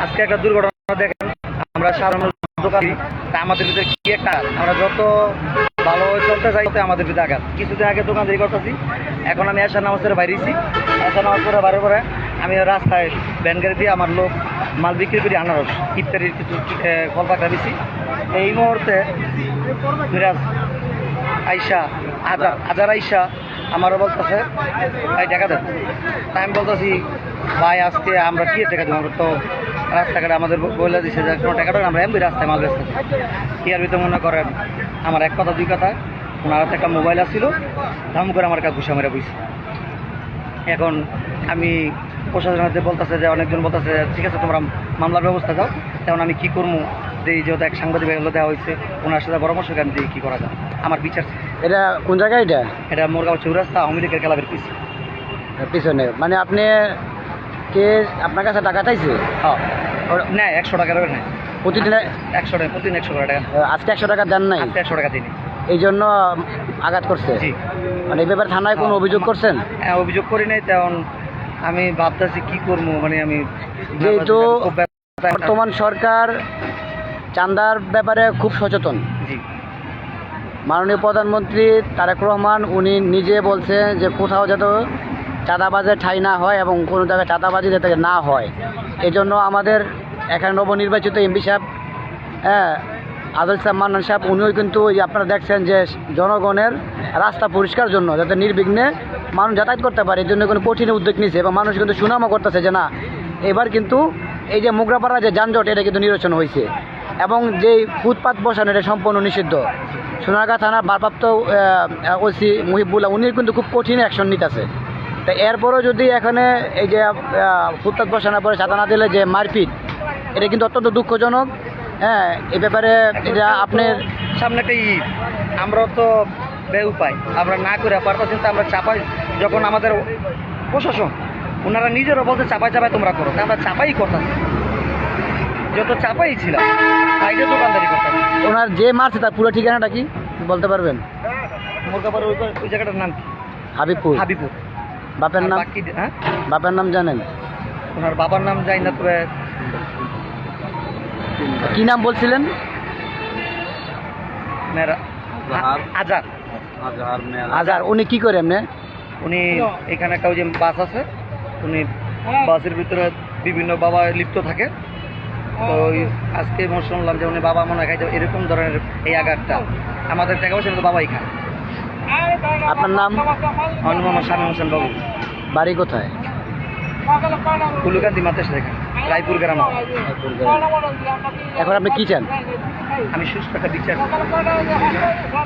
আজকে একটা দুর্ঘটনা দেখেন, আমরা সাধারণ দোকান, তা আমাদের ভিতরে কি একটা, আমরা যত ভালো চলতে চাই তত আমাদের ভিতরে আঘাত। কিছুদিন আগে দোকানদারি করতেছি, এখন আমি এশার নামাজের বাইরেছি, এশার নামাজ করে বাইরে পরে আমি রাস্তায় ভ্যান গাড়ি দিয়ে আমার লোক মাল বিক্রি করি, আনারস ইত্যাদির কিছু ফল পাকড়া দিচ্ছি। এই মুহূর্তে মিরাজ আইসা আজার আইসা আমারও বলতেছে ভাই টাকা দেন। তাই আমি বলতেছি ভাই আজকে আমরা কি টাকা দেবো, আমরা তো রাস্তাঘাটে আমাদের বলে দিচ্ছে যে কোনো টাকাটা আমরা এমনি রাস্তায় মাল বেচতে। কি আর ভিতরে মনে করেন আমার এক কথা দুই কথা, ওনার হাতে একটা মোবাইল আসছিল, দাম করে আমার কাছে ঘুষা মেরে বইছে। এখন আমি প্রশাসনের হাতে বলতেছে যে অনেকজন বলতেছে ঠিক আছে তোমরা মামলার ব্যবস্থা দাও। তেমন আমি কী করবো, যে যেহেতু এক সাংবাদিক এগুলো দেওয়া হয়েছে, ওনার সাথে পরামর্শ জ্ঞান দিয়ে কী করা যায় আমার বিচার। এটা কোন জায়গায়? এটা মোরগাঁও চৌরাস্তা আওয়ামী লীগের ক্লাবের পিছনে। মানে আপনি কে আপনার কাছে টাকা চাইছে? হ্যাঁ নেয় 100 টাকা নেয় প্রতিদিন। 100 টাকা প্রতিদিন 100 টাকা। আজকে 100 টাকা দেন নাই? 100 টাকা দিন, এই জন্য আঘাত করছে। জি। মানে এই ব্যাপারে থানায় কোনো অভিযোগ করছেন? হ্যাঁ অভিযোগ করি নাই। তেমন আমি ভাবতেছি কি করবো, মানে আমি যেহেতু বর্তমান সরকার চাঁদার ব্যাপারে খুব সচেতন। জি। মাননীয় প্রধানমন্ত্রী তারেক রহমান উনি নিজে বলছেন যে কোথাও যাতে চাঁদাবাজের ঠাঁই না হয় এবং কোনো জায়গায় চাঁদাবাজি যাতে না হয়, এই জন্য আমাদের এখানে নবনির্বাচিত এমপি সাহেব আদল সাহেব মান্নান সাহেব উনিও কিন্তু আপনারা দেখছেন যে জনগণের রাস্তা পরিষ্কার জন্য যাতে নির্বিঘ্নে মানুষ যাতায়াত করতে পারে, এই জন্য কোনো কঠিন উদ্যোগ নিয়েছে এবং মানুষ কিন্তু সুনামও করতেছে যে না এবার কিন্তু এই যে মোগরাপাড়া যে যানজট এটা কিন্তু নিরসন হয়েছে এবং যেই ফুটপাত বসানো এটা সম্পূর্ণ নিষিদ্ধ। সোনারগাঁ থানার ভারপ্রাপ্ত ওসি মুহিবুল্লাহ উনি কিন্তু খুব কঠিন অ্যাকশন নিতেছে। তা এরপরও যদি এখানে এই যে ফুটপাত বসানোর পরে চাঁদা না দিলে যে মারপিট, এটা কিন্তু অত্যন্ত দুঃখজনক। হ্যাঁ এই ব্যাপারে এটা আপনার সামনে একটা ঈদ, আমরা তো উপায় আমরা না করে পারতেছি, কিন্তু আমরা চাপাই যখন আমাদের প্রশাসন ওনারা নিজেরও বলতে চাপাই তোমরা করো, আমরা চাপাই করতাম, যত চাপাই ছিলাম সাইডে দোকানদারি করতাম। ওনার যে মারছে তার পুরো ঠিকানাটা কি বলতে পারবেন? মুরগাপাড়া ওই জায়গাটার নাম কি? হাবিবপুর। হাবিবপুর। বাপের নাম? হ্যাঁ বাপের নাম জানেন? ওনার বাবার নাম জানি না, তবে কি নাম বলছিলেন? আজার। আজার। উনি কি করে এমনি? উনি এখানে একটা ওই যে বাস আছে, উনি বাসের ভিতরে বিভিন্ন বাবা লিপ্ত থাকে। তো আজকে মনে শুনলাম যে উনি বাবা মনে খাইতে এরকম ধরনের এই আঘাতটা আমাদের টাকা পয়সা তো বাবাই খায়। আপনার নাম? আমার নাম শামীম হোসেন বাবু। বাড়ি কোথায়? কুলুকান্দি মাতেশ রেখা, রায়পুর গ্রাম। এখন আপনি কি চান? আমি সুস্থ একটা বিচার।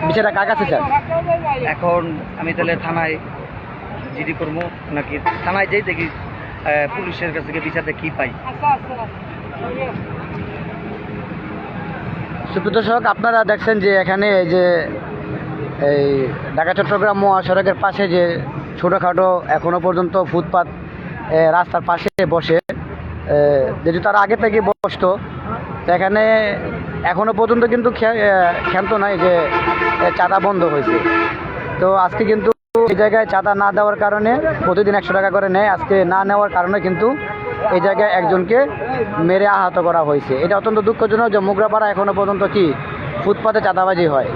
বিচারটা কার কাছে চান? এখন আমি তাহলে থানায় জিডি করবো নাকি থানায় যাই দেখি পুলিশের কাছ থেকে বিচারটা কি পাই। সুপ্রদর্শক আপনারা দেখছেন যে এখানে যে এই ঢাকা চট্টগ্রাম মহাসড়কের পাশে যে ছোটোখাটো এখনও পর্যন্ত ফুটপাত রাস্তার পাশে বসে, যেহেতু তারা আগে থেকে বসতো, এখানে এখনও পর্যন্ত কিন্তু ক্ষান্ত নয় যে চাঁদা বন্ধ হয়েছে। তো আজকে কিন্তু এই জায়গায় চাঁদা না দেওয়ার কারণে প্রতিদিন 100 টাকা করে নেয়, আজকে না নেওয়ার কারণে কিন্তু এই জায়গায় একজনকে মেরে আহত করা হয়েছে। এটা অত্যন্ত দুঃখজনক যে মোগরাপাড়া এখনও পর্যন্ত কি ফুটপাতে চাঁদাবাজি হয়।